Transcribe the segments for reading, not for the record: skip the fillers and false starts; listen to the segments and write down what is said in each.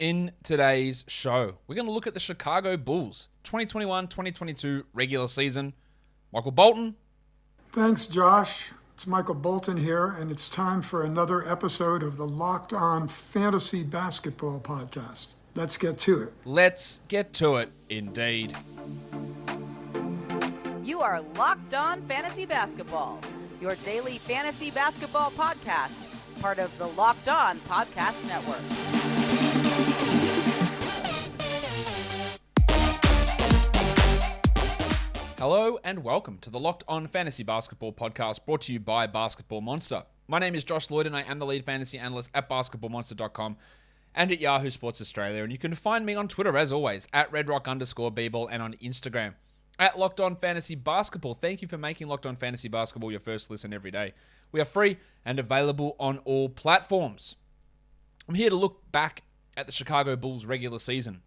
In today's show, we're going to look at the Chicago Bulls 2021-2022 regular season. Michael Bolton. Thanks, Josh. It's Michael Bolton here, and it's time for another episode of the Locked On Fantasy Basketball Podcast. Let's get to it. Let's get to it, indeed. You are Locked On Fantasy Basketball, your daily fantasy basketball podcast, part of the Locked On Podcast Network. Hello and welcome to the Locked On Fantasy Basketball Podcast, brought to you by Basketball Monster. My name is Josh Lloyd and I am the lead fantasy analyst at basketballmonster.com and at Yahoo Sports Australia. And you can find me on Twitter, as always, at redrock_bball and on Instagram at Locked On Fantasy Basketball. Thank you for making Locked On Fantasy Basketball your first listen every day. We are free and available on all platforms. I'm here to look back at the Chicago Bulls regular season.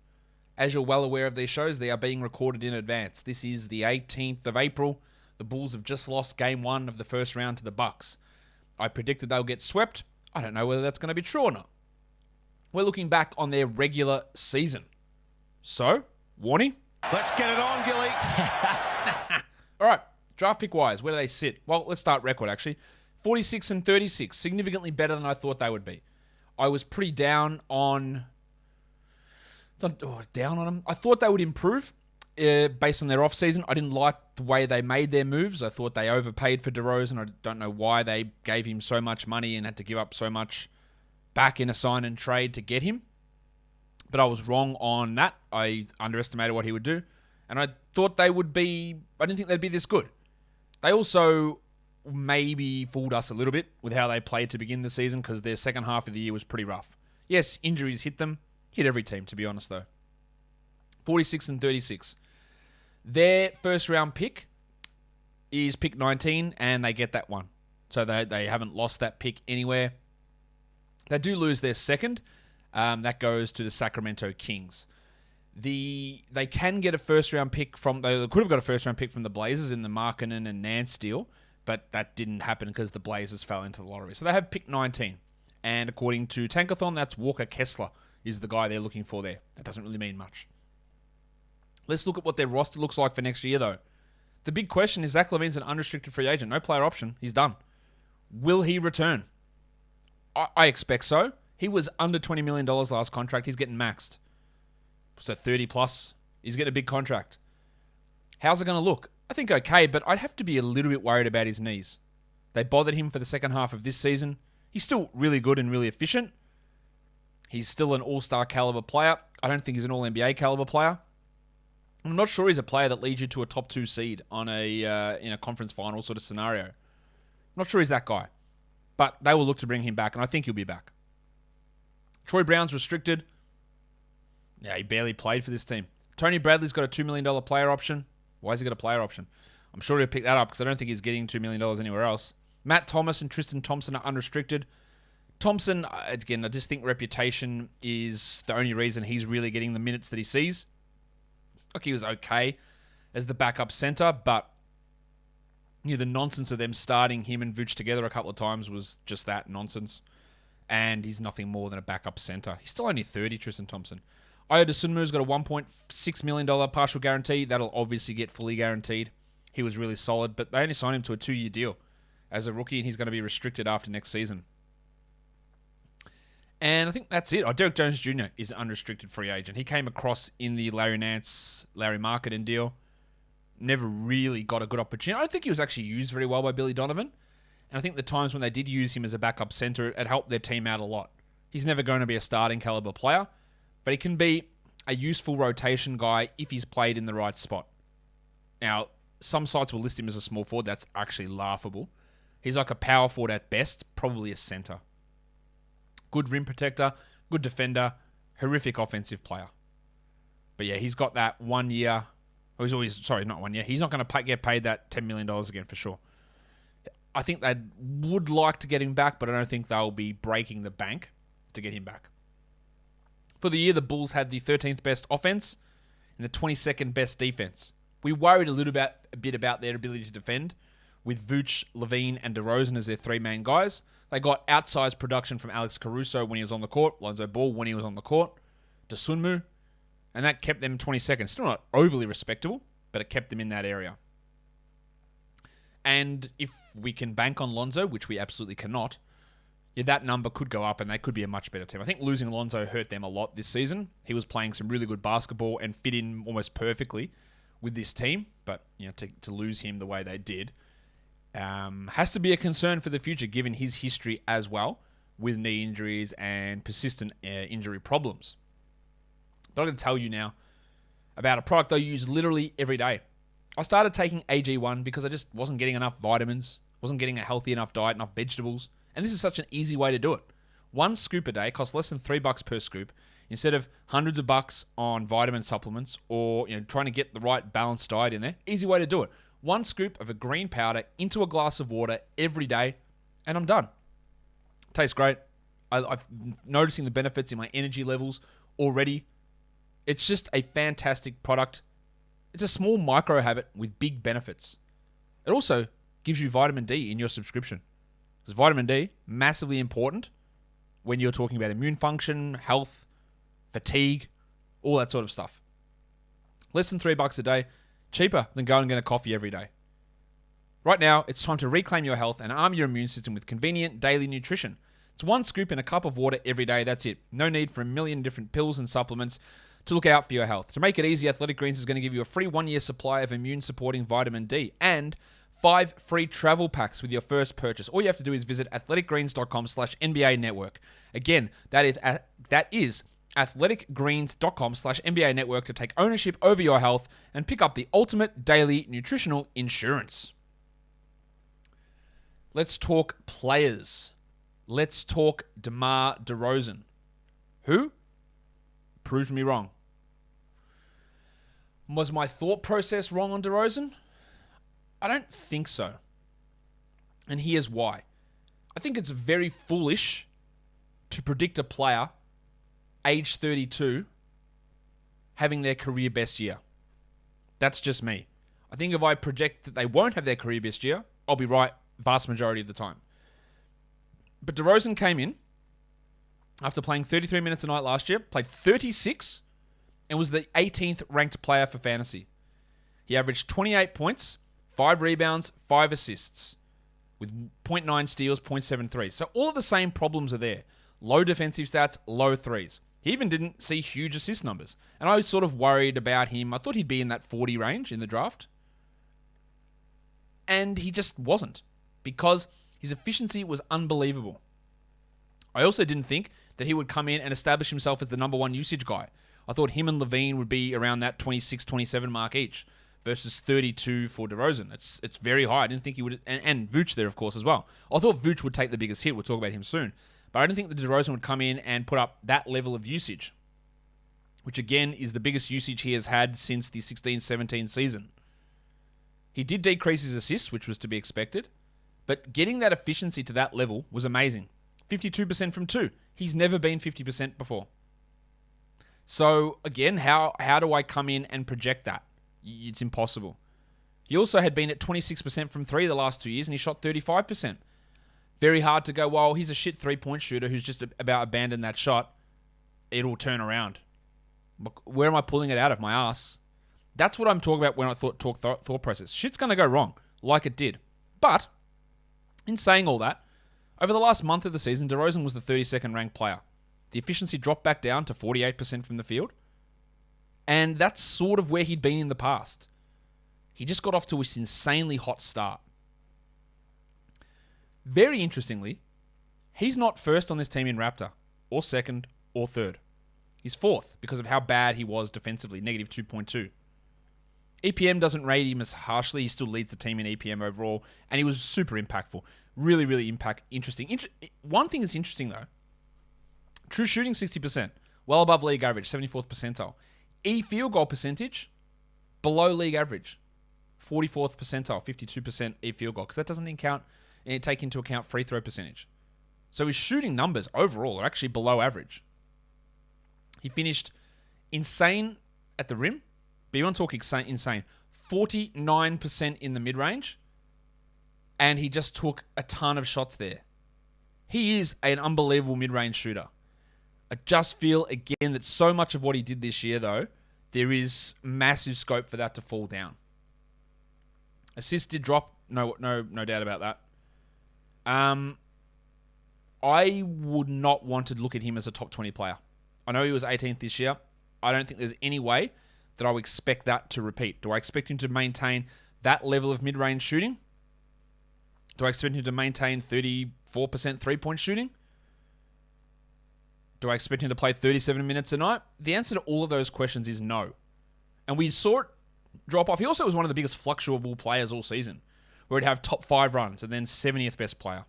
As you're well aware of these shows, they are being recorded in advance. This is the 18th of April. The Bulls have just lost Game 1 of the first round to the Bucks. I predicted they'll get swept. I don't know whether that's going to be true or not. We're looking back on their regular season. So, Warnie? Let's get it on, Gilly. All right, draft pick-wise, where do they sit? Well, let's start record, actually. 46 and 36, significantly better than I thought they would be. I was pretty down on them. I thought they would improve based on their offseason. I didn't like the way they made their moves. I thought they overpaid for DeRozan. I don't know why they gave him so much money and had to give up so much back in a sign and trade to get him. But I was wrong on that. I underestimated what he would do. And I thought I didn't think they'd be this good. They also maybe fooled us a little bit with how they played to begin the season because their second half of the year was pretty rough. Yes, injuries hit them. Hit every team, to be honest, though. 46 and 36. Their first round pick is pick 19, and they get that one. So they haven't lost that pick anywhere. They do lose their second. That goes to the Sacramento Kings. They can get a first round pick they could have got a first round pick from the Blazers in the Markkanen and Nance deal, but that didn't happen because the Blazers fell into the lottery. So they have pick 19. And according to Tankathon, that's Walker Kessler is the guy they're looking for there. That doesn't really mean much. Let's look at what their roster looks like for next year, though. The big question is Zach LaVine's an unrestricted free agent. No player option. He's done. Will he return? I expect so. He was under $20 million last contract. He's getting maxed. So 30 plus. He's getting a big contract. How's it going to look? I think okay, but I'd have to be a little bit worried about his knees. They bothered him for the second half of this season. He's still really good and really efficient. He's still an all-star caliber player. I don't think he's an all-NBA caliber player. I'm not sure he's a player that leads you to a top 2 seed on in a conference final sort of scenario. I'm not sure he's that guy. But they will look to bring him back, and I think he'll be back. Troy Brown's restricted. Yeah, he barely played for this team. Tony Bradley's got a $2 million player option. Why has he got a player option? I'm sure he'll pick that up because I don't think he's getting $2 million anywhere else. Matt Thomas and Tristan Thompson are unrestricted. Thompson, again, I just think reputation is the only reason he's really getting the minutes that he sees. Like, he was okay as the backup center, but the nonsense of them starting him and Vooch together a couple of times was just that nonsense. And he's nothing more than a backup center. He's still only 30, Tristan Thompson. Ayo Dosunmu's got a $1.6 million partial guarantee. That'll obviously get fully guaranteed. He was really solid, but they only signed him to a 2-year deal as a rookie, and he's going to be restricted after next season. And I think that's it. Derek Jones Jr. is an unrestricted free agent. He came across in the Larry Nance, Larry Markkanen deal. Never really got a good opportunity. I don't think he was actually used very well by Billy Donovan. And I think the times when they did use him as a backup center, it helped their team out a lot. He's never going to be a starting caliber player, but he can be a useful rotation guy if he's played in the right spot. Now, some sites will list him as a small forward. That's actually laughable. He's like a power forward at best, probably a center. Good rim protector, good defender, horrific offensive player. But yeah, he's got that 1 year. Not 1 year. He's not going to get paid that $10 million again for sure. I think they would like to get him back, but I don't think they'll be breaking the bank to get him back. For the year, the Bulls had the 13th best offense and the 22nd best defense. We worried a bit about their ability to defend with Vooch, LaVine, and DeRozan as their three main guys. They got outsized production from Alex Caruso when he was on the court, Lonzo Ball when he was on the court. Dosunmu, and that kept them 22nd. Still not overly respectable, but it kept them in that area. And if we can bank on Lonzo, which we absolutely cannot, that number could go up and they could be a much better team. I think losing Lonzo hurt them a lot this season. He was playing some really good basketball and fit in almost perfectly with this team, but to lose him the way they did has to be a concern for the future given his history as well with knee injuries and persistent injury problems. But I'm going to tell you now about a product I use literally every day. I started taking AG1 because I just wasn't getting enough vitamins, wasn't getting a healthy enough diet, enough vegetables, and this is such an easy way to do it. One scoop a day costs less than $3 per scoop, instead of hundreds of bucks on vitamin supplements or trying to get the right balanced diet in there. Easy way to do it. One scoop of a green powder into a glass of water every day, and I'm done. Tastes great. I'm noticing the benefits in my energy levels already. It's just a fantastic product. It's a small micro habit with big benefits. It also gives you vitamin D in your subscription. Because vitamin D, massively important when you're talking about immune function, health, fatigue, all that sort of stuff. Less than $3 a day, cheaper than going and getting a coffee every day. Right now, it's time to reclaim your health and arm your immune system with convenient daily nutrition. It's one scoop in a cup of water every day, that's it. No need for a million different pills and supplements to look out for your health. To make it easy, Athletic Greens is going to give you a free 1-year supply of immune-supporting vitamin D and 5 free travel packs with your first purchase. All you have to do is visit athleticgreens.com/NBA network. Again, that is athleticgreens.com/NBA network to take ownership over your health and pick up the ultimate daily nutritional insurance. Let's talk players. Let's talk DeMar DeRozan. Who? Proved me wrong. Was my thought process wrong on DeRozan? I don't think so. And here's why. I think it's very foolish to predict a player age 32 having their career best year. That's just me. I think if I project that they won't have their career best year, I'll be right vast majority of the time. But DeRozan came in after playing 33 minutes a night last year, played 36, and was the 18th ranked player for fantasy. He averaged 28 points, 5 rebounds, 5 assists, with 0.9 steals, 0.7 threes. So all of the same problems are there. Low defensive stats, low threes. He even didn't see huge assist numbers. And I was sort of worried about him. I thought he'd be in that 40 range in the draft. And he just wasn't, because his efficiency was unbelievable. I also didn't think that he would come in and establish himself as the number one usage guy. I thought him and LaVine would be around that 26, 27 mark each versus 32 for DeRozan. It's very high. I didn't think he would, and Vooch there, of course, as well. I thought Vooch would take the biggest hit. We'll talk about him soon. But I didn't think that DeRozan would come in and put up that level of usage, which again is the biggest usage he has had since the 16-17 season. He did decrease his assists, which was to be expected, but getting that efficiency to that level was amazing. 52% from 2. He's never been 50% before. So again, how do I come in and project that? It's impossible. He also had been at 26% from 3 the last 2 years, and he shot 35%. Very hard to go, well, he's a shit 3-point shooter who's just about abandoned that shot. It'll turn around. Where am I pulling it out of? My ass. That's what I'm talking about when I talk thought process. Shit's going to go wrong, like it did. But in saying all that, over the last month of the season, DeRozan was the 32nd ranked player. The efficiency dropped back down to 48% from the field. And that's sort of where he'd been in the past. He just got off to this insanely hot start. Very interestingly, he's not first on this team in Raptor, or second, or third. He's fourth because of how bad he was defensively, negative 2.2. EPM doesn't rate him as harshly. He still leads the team in EPM overall, and he was super impactful. Really, really interesting. One thing that's interesting, though, true shooting 60%, well above league average, 74th percentile. Field goal percentage, below league average, 44th percentile, 52% field goal, because that doesn't take into account free throw percentage. So his shooting numbers overall are actually below average. He finished insane at the rim, but you want to talk insane, 49% in the mid-range, and he just took a ton of shots there. He is an unbelievable mid-range shooter. I just feel, again, that so much of what he did this year, though, there is massive scope for that to fall down. Assists did drop, no doubt about that. I would not want to look at him as a top 20 player. I know he was 18th this year. I don't think there's any way that I would expect that to repeat. Do I expect him to maintain that level of mid-range shooting? Do I expect him to maintain 34% three-point shooting? Do I expect him to play 37 minutes a night? The answer to all of those questions is no. And we saw it drop off. He also was one of the biggest fluctuable players all season, where he'd have top 5 runs and then 70th best player,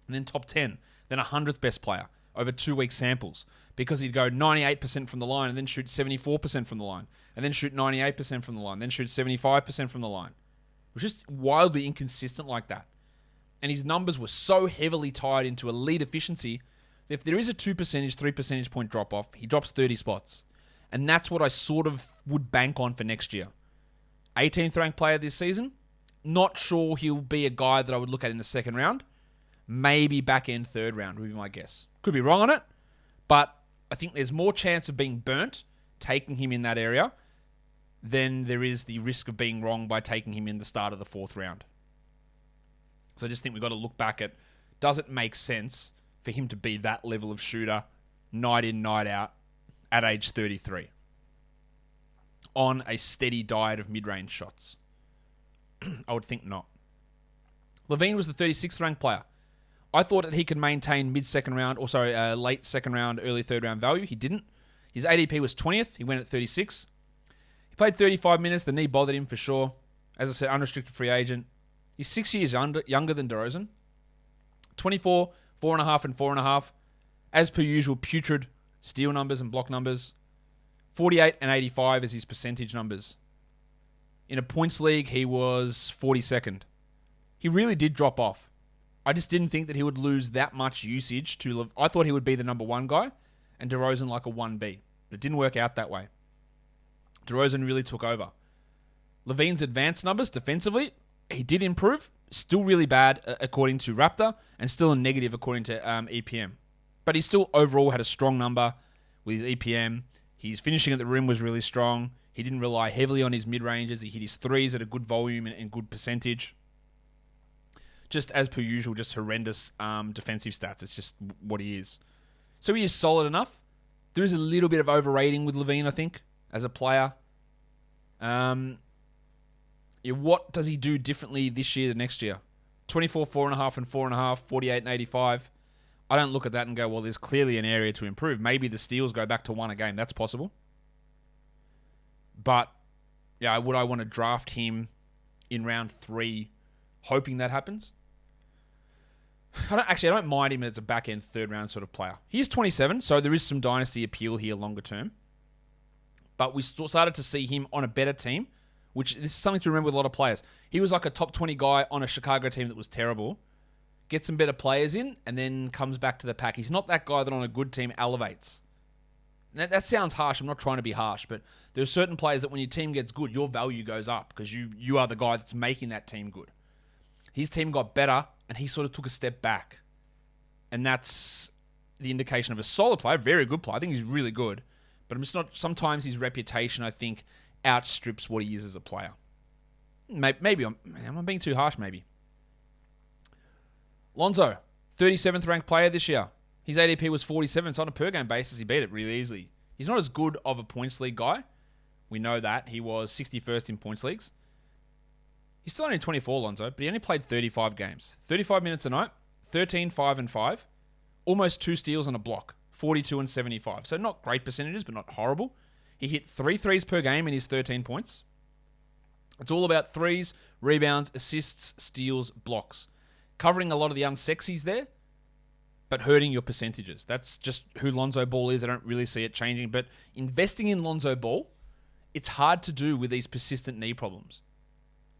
and then top 10, then 100th best player over 2-week samples, because he'd go 98% from the line and then shoot 74% from the line, and then shoot 98% from the line, then shoot 75% from the line. It was just wildly inconsistent like that. And his numbers were so heavily tied into elite efficiency that if there is a 3 percentage point drop off, he drops 30 spots. And that's what I sort of would bank on for next year. 18th ranked player this season. Not sure he'll be a guy that I would look at in the second round. Maybe back end third round would be my guess. Could be wrong on it, but I think there's more chance of being burnt taking him in that area than there is the risk of being wrong by taking him in the start of the 4th round. So I just think we've got to look back at, does it make sense for him to be that level of shooter night in, night out at age 33 on a steady diet of mid-range shots? I would think not. LaVine was the 36th ranked player. I thought that he could maintain mid-second round, or sorry, late second round, early third round value. He didn't. His ADP was 20th. He went at 36. He played 35 minutes. The knee bothered him for sure. As I said, unrestricted free agent. He's 6 years younger than DeRozan. 24, 4.5, and 4.5. As per usual, putrid steal numbers and block numbers. 48 and 85 is his percentage numbers. In a points league, he was 42nd. He really did drop off. I just didn't think that he would lose that much usage to... I thought he would be the number 1 guy and DeRozan like a 1B. But it didn't work out that way. DeRozan really took over. LaVine's advanced numbers defensively, he did improve. Still really bad according to Raptor, and still a negative according to EPM. But he still overall had a strong number with his EPM. His finishing at the rim was really strong. He didn't rely heavily on his mid-ranges. He hit his threes at a good volume and good percentage. Just as per usual, just horrendous defensive stats. It's just what he is. So he is solid enough. There is a little bit of overrating with LaVine, I think, as a player. What does he do differently this year than next year? 24, 4.5, and 4.5, 48 and 85. I don't look at that and go, well, there's clearly an area to improve. Maybe the steals go back to 1 a game. That's possible. But, yeah, would I want to draft him in round 3 hoping that happens? I don't mind him as a back-end third-round sort of player. He is 27, so there is some dynasty appeal here longer term. But we started to see him on a better team, which this is something to remember with a lot of players. He was like a top 20 guy on a Chicago team that was terrible, gets some better players in, and then comes back to the pack. He's not that guy that on a good team elevates. That sounds harsh. I'm not trying to be harsh, but there are certain players that when your team gets good, your value goes up because you are the guy that's making that team good. His team got better, and he sort of took a step back. And that's the indication of a solid player, very good player. I think he's really good. But I'm just not. Sometimes his reputation, I think, outstrips what he is as a player. Maybe I'm being too harsh, maybe. Lonzo, 37th ranked player this year. His ADP was 47, so on a per-game basis, he beat it really easily. He's not as good of a points league guy. We know that. He was 61st in points leagues. He's still only 24, Lonzo, but he only played 35 games. 35 minutes a night, 13, 5, and 5. Almost 2 steals and a block, 42 and 75. So not great percentages, but not horrible. He hit 3 threes per game in his 13 points. It's all about threes, rebounds, assists, steals, blocks. Covering a lot of the unsexies there, but hurting your percentages. That's just who Lonzo Ball is. I don't really see it changing. But investing in Lonzo Ball, it's hard to do with these persistent knee problems.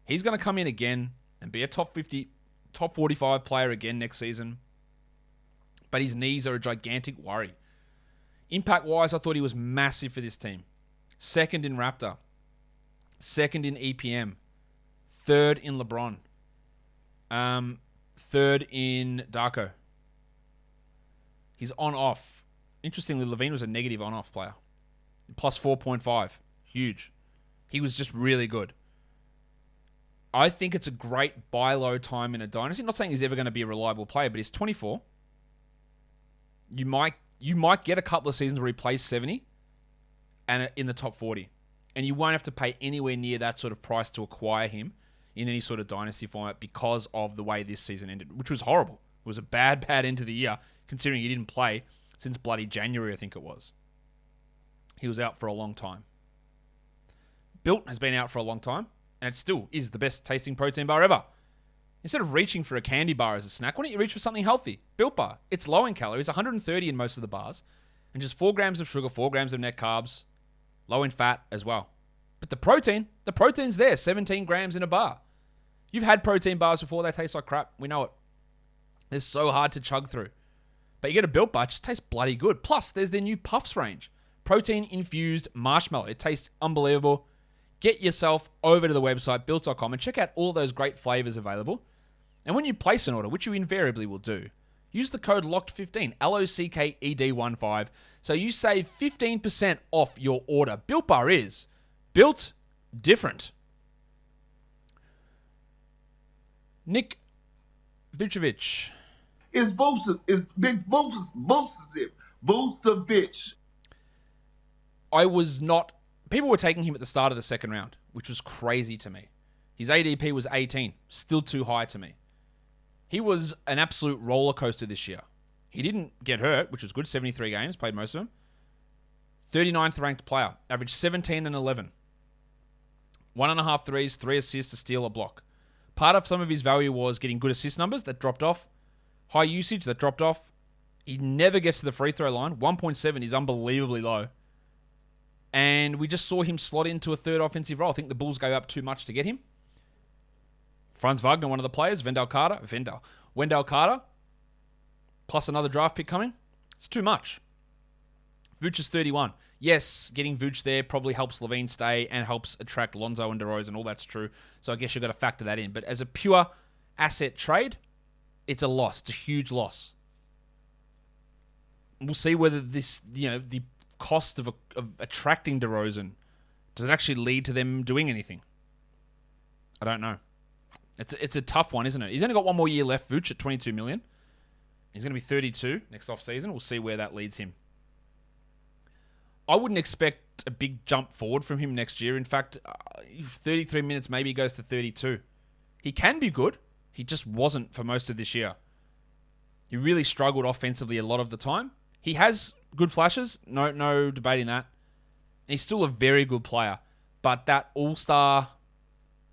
He's going to come in again and be a top 50, top 45 player again next season. But his knees are a gigantic worry. Impact-wise, I thought he was massive for this team. 2nd in Raptor. 2nd in EPM. 3rd in LeBron. 3rd in Darko. His on-off Interestingly, LaVine was a negative on-off player. Plus 4.5. Huge. He was just really good. I think it's a great buy low time in a dynasty. I'm not saying he's ever going to be a reliable player, but he's 24. You might get a couple of seasons where he plays 70 and in the top 40. And you won't have to pay anywhere near that sort of price to acquire him in any sort of dynasty format because of the way this season ended, which was horrible. It was a bad end of the year, considering he didn't play since bloody January, I think it was. He was out for a long time. Built has been out for a long time, and it still is the best tasting protein bar ever. Instead of reaching for a candy bar as a snack, why don't you reach for something healthy? Built Bar. It's low in calories, 130 in most of the bars, and just 4 grams of sugar, 4 grams of net carbs, low in fat as well. But the protein's there, 17 grams in a bar. You've had protein bars before, they taste like crap. We know it. They're so hard to chug through. But you get a Built Bar, it just tastes bloody good. Plus, there's their new Puffs range. Protein-infused marshmallow. It tastes unbelievable. Get yourself over to the website, built.com, and check out all those great flavors available. And when you place an order, which you invariably will do, use the code LOCKED15, LOCKED15, so you save 15% off your order. Built Bar is built different. Nick Vucevic. It's Big Vucevic. I was not... People were taking him at the start of the second round, which was crazy to me. His ADP was 18, still too high to me. He was an absolute roller coaster this year. He didn't get hurt, which was good. 73 games, played most of them. 39th ranked player, averaged 17 and 11. 1.5 threes, 3 assists, a steal, a block. Part of some of his value was getting good assist numbers that dropped off. High usage that dropped off. He never gets to the free throw line. 1.7 is unbelievably low. And we just saw him slot into a third offensive role. I think the Bulls gave up too much to get him. Franz Wagner, one of the players. Wendell Carter, plus another draft pick coming. It's too much. Vooch is 31. Yes, getting Vooch there probably helps LaVine stay and helps attract Lonzo and DeRozan. All that's true. So I guess you've got to factor that in. But as a pure asset trade, it's a loss. It's a huge loss. We'll see whether this, the cost of attracting DeRozan, does it actually lead to them doing anything? I don't know. It's a tough one, isn't it? He's only got one more year left, Vooch, at $22 million. He's going to be 32 next offseason. We'll see where that leads him. I wouldn't expect a big jump forward from him next year. In fact, 33 minutes, maybe he goes to 32. He can be good. He just wasn't for most of this year. He really struggled offensively a lot of the time. He has good flashes, no debating that. And he's still a very good player. But that all-star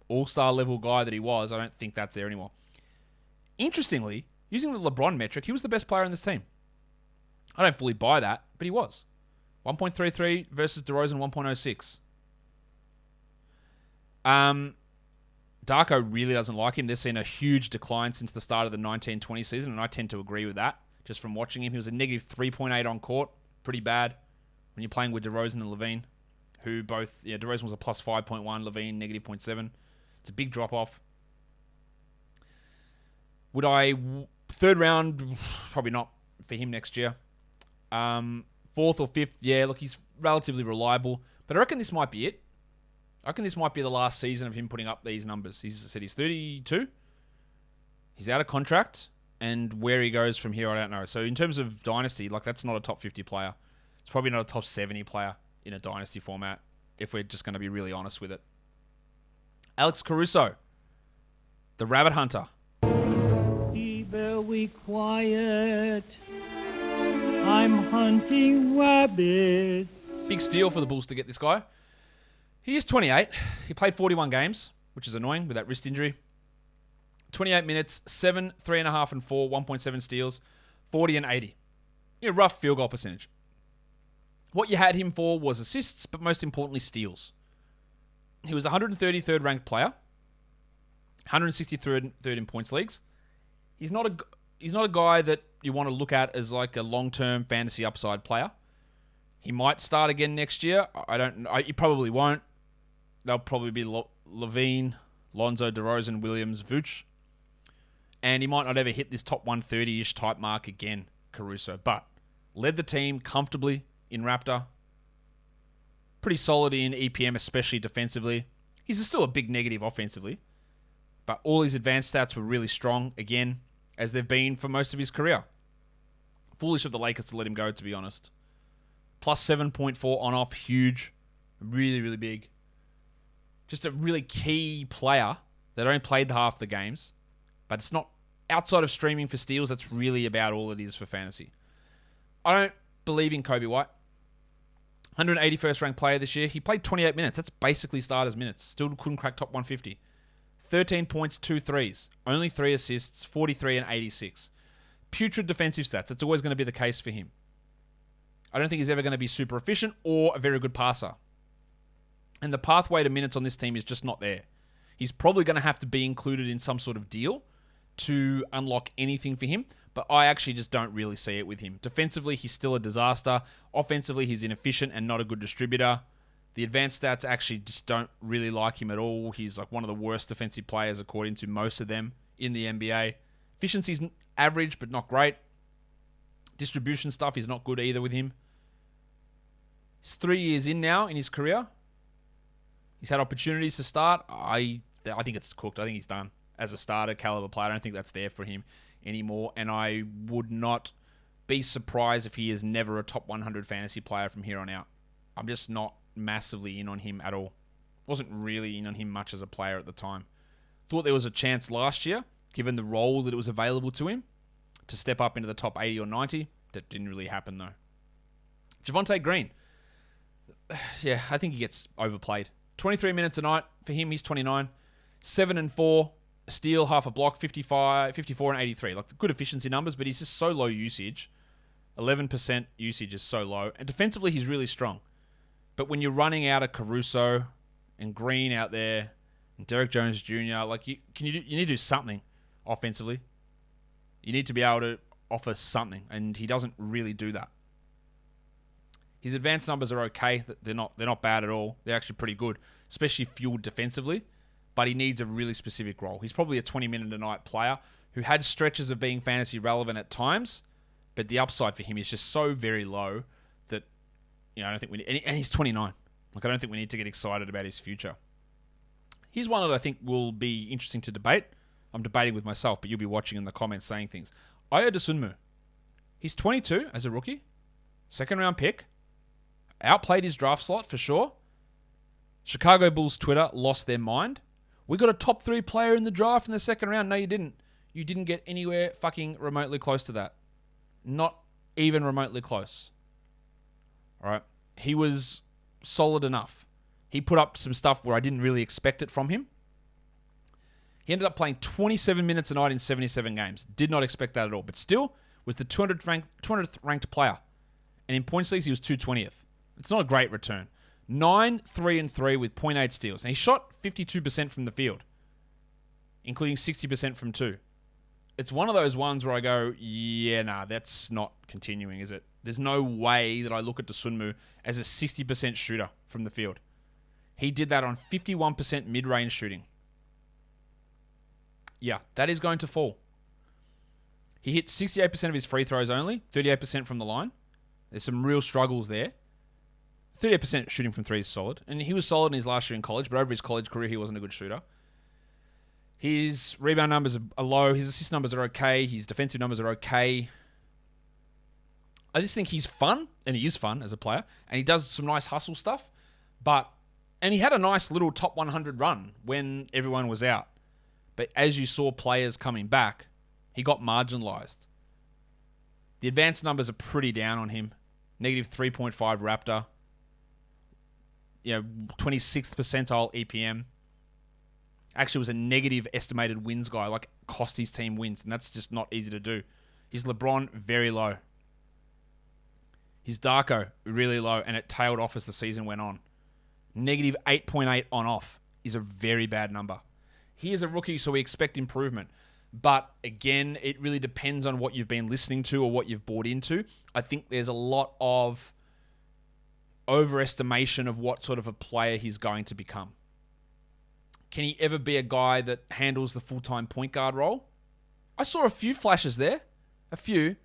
level guy that he was, I don't think that's there anymore. Interestingly, using the LeBron metric, he was the best player in this team. I don't fully buy that, but he was. 1.33 versus DeRozan 1.06. Darko really doesn't like him. They've seen a huge decline since the start of the 19-20 season, and I tend to agree with that. Just from watching him, he was a negative 3.8 on court. Pretty bad when you're playing with DeRozan and LaVine, who both... Yeah, DeRozan was a plus 5.1, LaVine negative 0.7. It's a big drop-off. Would I... Third round, probably not for him next year. Fourth or fifth, yeah, look, he's relatively reliable. But I reckon this might be it. I reckon this might be the last season of him putting up these numbers. He's 32. He's out of contract. And where he goes from here, I don't know. So in terms of dynasty, like that's not a top 50 player. It's probably not a top 70 player in a dynasty format, if we're just going to be really honest with it. Alex Caruso, the rabbit hunter. Be very quiet. I'm hunting rabbits. Big steal for the Bulls to get this guy. He is 28. He played 41 games, which is annoying with that wrist injury. 28 minutes, 7, 3.5, and 4, 1.7 steals, 40 and 80. Rough field goal percentage. What you had him for was assists, but most importantly, steals. He was 133rd ranked player, 163rd in points leagues. He's not a guy that you want to look at as like a long-term fantasy upside player. He might start again next year. He probably won't. They'll probably be LaVine, Lonzo, DeRozan, Williams, Vooch. And he might not ever hit this top 130-ish type mark again, Caruso. But Led the team comfortably in Raptor. Pretty solid in EPM, especially defensively. He's still a big negative offensively. But all his advanced stats were really strong, again, as they've been for most of his career. Foolish of the Lakers to let him go, to be honest. Plus 7.4 on-off, huge. Really, really big. Just a really key player that only played half the games. But it's not outside of streaming for steals. That's really about all it is for fantasy. I don't believe in Kobe White. 181st ranked player this year. He played 28 minutes. That's basically starters minutes. Still couldn't crack top 150. 13 points, 2 threes. Only 3 assists, 43 and 86. Putrid defensive stats. That's always going to be the case for him. I don't think he's ever going to be super efficient or a very good passer. And the pathway to minutes on this team is just not there. He's probably going to have to be included in some sort of deal to unlock anything for him, but I actually just don't really see it with him. Defensively, he's still a disaster. Offensively, he's inefficient and not a good distributor. The advanced stats actually just don't really like him at all. He's like one of the worst defensive players according to most of them in the NBA. Efficiency's average, but not great. Distribution stuff is not good either with him. He's 3 years in now in his career. He's had opportunities to start. I think it's cooked. I think he's done as a starter caliber player. I don't think that's there for him anymore. And I would not be surprised if he is never a top 100 fantasy player from here on out. I'm just not massively in on him at all. Wasn't really in on him much as a player at the time. Thought there was a chance last year, given the role that it was available to him, to step up into the top 80 or 90. That didn't really happen though. Giovante Green. Yeah, I think he gets overplayed. 23 minutes a night for him. He's 29. 7 and 4. A steal, half a block, 54 and 83. Like good efficiency numbers, but he's just so low usage. 11% usage is so low. And defensively, he's really strong. But when you're running out of Caruso and Green out there and Derek Jones Jr., like you need to do something offensively. You need to be able to offer something, and he doesn't really do that. His advanced numbers are okay. They're not bad at all. They're actually pretty good, especially fueled defensively. But he needs a really specific role. He's probably a 20-minute-a-night player who had stretches of being fantasy relevant at times, but the upside for him is just so very low that I don't think we need, and he's 29. Like I don't think we need to get excited about his future. Here's one that I think will be interesting to debate. I'm debating with myself, but you'll be watching in the comments saying things. Ayo Dosunmu. He's 22 as a rookie. Second-round pick. Outplayed his draft slot for sure. Chicago Bulls Twitter lost their mind. We got a top 3 player in the draft in the second round. No, you didn't. You didn't get anywhere fucking remotely close to that. Not even remotely close. All right. He was solid enough. He put up some stuff where I didn't really expect it from him. He ended up playing 27 minutes a night in 77 games. Did not expect that at all. But still was the 200th ranked player. And in points leagues, he was 220th. It's not a great return. 9, 3, and 3 with 0.8 steals. And he shot 52% from the field, including 60% from 2. It's one of those ones where I go, yeah, nah, that's not continuing, is it? There's no way that I look at Dosunmu as a 60% shooter from the field. He did that on 51% mid-range shooting. Yeah, that is going to fall. He hit 68% of his free throws only, 38% from the line. There's some real struggles there. 38% shooting from 3 is solid. And he was solid in his last year in college, but over his college career, he wasn't a good shooter. His rebound numbers are low. His assist numbers are okay. His defensive numbers are okay. I just think he's fun, and he is fun as a player, and he does some nice hustle stuff. And he had a nice little top 100 run when everyone was out. But as you saw players coming back, he got marginalized. The advanced numbers are pretty down on him. Negative 3.5 Raptor. 26th percentile EPM. Actually was a negative estimated wins guy, like cost his team wins, and that's just not easy to do. His LeBron, very low. His Darko, really low, and it tailed off as the season went on. Negative 8.8 on off is a very bad number. He is a rookie, so we expect improvement. But again, it really depends on what you've been listening to or what you've bought into. I think there's a lot of overestimation of what sort of a player he's going to become. Can he ever be a guy that handles the full-time point guard role? I saw a few flashes there. A few.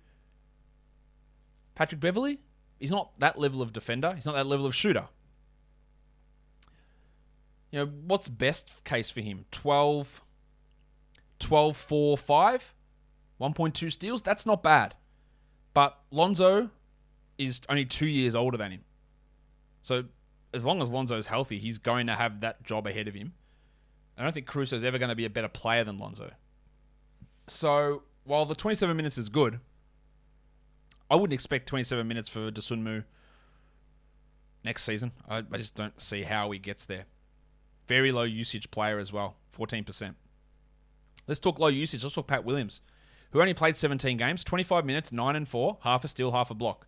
Patrick Beverley, he's not that level of defender. He's not that level of shooter. What's best case for him? 12, 4, 5, 1.2 steals? That's not bad. But Lonzo is only 2 years older than him. So as long as Lonzo's healthy, he's going to have that job ahead of him. I don't think Caruso's ever going to be a better player than Lonzo. So while the 27 minutes is good, I wouldn't expect 27 minutes for Dosunmu next season. I just don't see how he gets there. Very low usage player as well, 14%. Let's talk low usage. Let's talk Pat Williams, who only played 17 games, 25 minutes, 9 and 4, half a steal, half a block,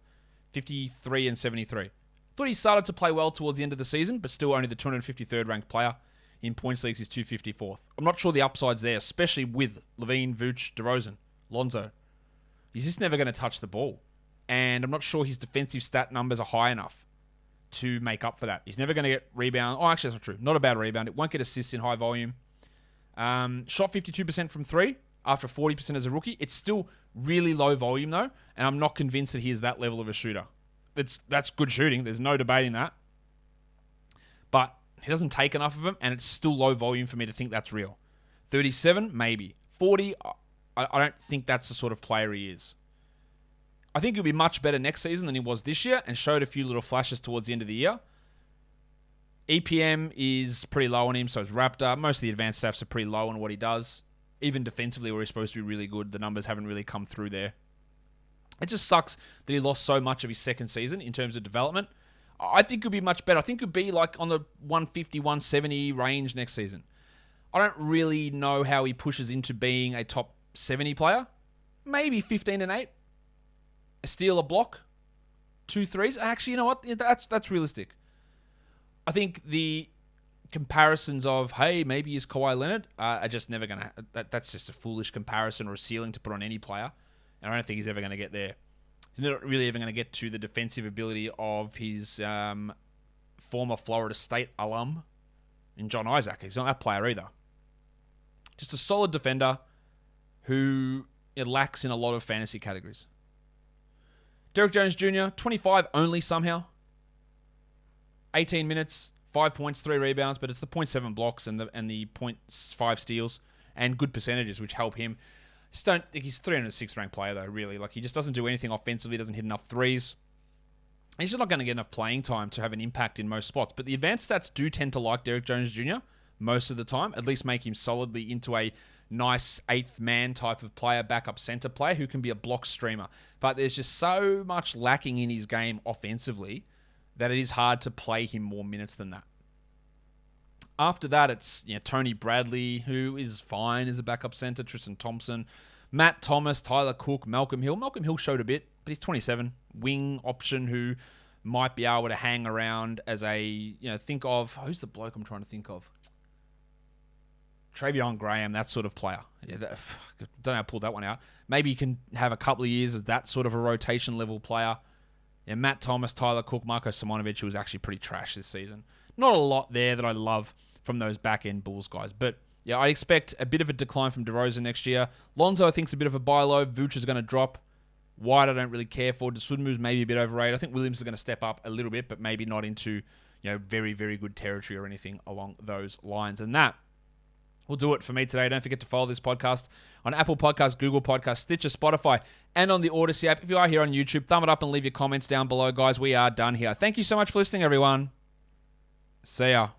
53 and 73. Thought he started to play well towards the end of the season, but still only the 253rd ranked player. In points leagues, he's 254th. I'm not sure the upside's there, especially with LaVine, Vooch, DeRozan, Lonzo. He's just never going to touch the ball. And I'm not sure his defensive stat numbers are high enough to make up for that. He's never going to get rebound. Oh, actually, that's not true. Not a bad rebound. It won't get assists in high volume. Shot 52% from 3 after 40% as a rookie. It's still really low volume, though, and I'm not convinced that he is that level of a shooter. That's good shooting. There's no debating that. But he doesn't take enough of them, and it's still low volume for me to think that's real. 37, maybe. 40, I don't think that's the sort of player he is. I think he'll be much better next season than he was this year and showed a few little flashes towards the end of the year. EPM is pretty low on him, so is Raptor. Most of the advanced stats are pretty low on what he does. Even defensively, where he's supposed to be really good, the numbers haven't really come through there. It just sucks that he lost so much of his second season in terms of development. I think he'll be much better. I think he'll be like on the 150, 170 range next season. I don't really know how he pushes into being a top 70 player. Maybe 15 and 8. A steal, a block, 2 threes. Actually, you know what? That's realistic. I think the comparisons of, hey, maybe he's Kawhi Leonard, are just never going to... That's just a foolish comparison or a ceiling to put on any player. And I don't think he's ever going to get there. He's not really even going to get to the defensive ability of his former Florida State alum in John Isaac. He's not that player either. Just a solid defender who it lacks in a lot of fantasy categories. Derrick Jones Jr., 25 only somehow. 18 minutes, 5 points, 3 rebounds, but it's the 0.7 blocks and the 0.5 steals and good percentages, which help him. Just don't think he's 306th ranked player, though, really. Like, he just doesn't do anything offensively, doesn't hit enough threes. He's just not going to get enough playing time to have an impact in most spots. But the advanced stats do tend to like Derrick Jones Jr. most of the time, at least make him solidly into a nice 8th man type of player, backup center player who can be a block streamer. But there's just so much lacking in his game offensively that it is hard to play him more minutes than that. After that, it's Tony Bradley, who is fine as a backup center, Tristan Thompson, Matt Thomas, Tyler Cook, Malcolm Hill. Malcolm Hill showed a bit, but he's 27. Wing option who might be able to hang around as a, think of, who's the bloke I'm trying to think of? Travion Graham, that sort of player. Yeah, don't know how to pull that one out. Maybe you can have a couple of years of that sort of a rotation level player. Yeah, Matt Thomas, Tyler Cook, Marko Simonovic, who was actually pretty trash this season. Not a lot there that I love from those back-end Bulls guys. But yeah, I expect a bit of a decline from DeRozan next year. Lonzo, I think, is a bit of a buy low. Vooch is going to drop. White, I don't really care for. Dosunmu's maybe a bit overrated. I think Williams is going to step up a little bit, but maybe not into very, very good territory or anything along those lines. And that will do it for me today. Don't forget to follow this podcast on Apple Podcasts, Google Podcasts, Stitcher, Spotify, and on the Odyssey app. If you are here on YouTube, thumb it up and leave your comments down below. Guys, we are done here. Thank you so much for listening, everyone. See ya.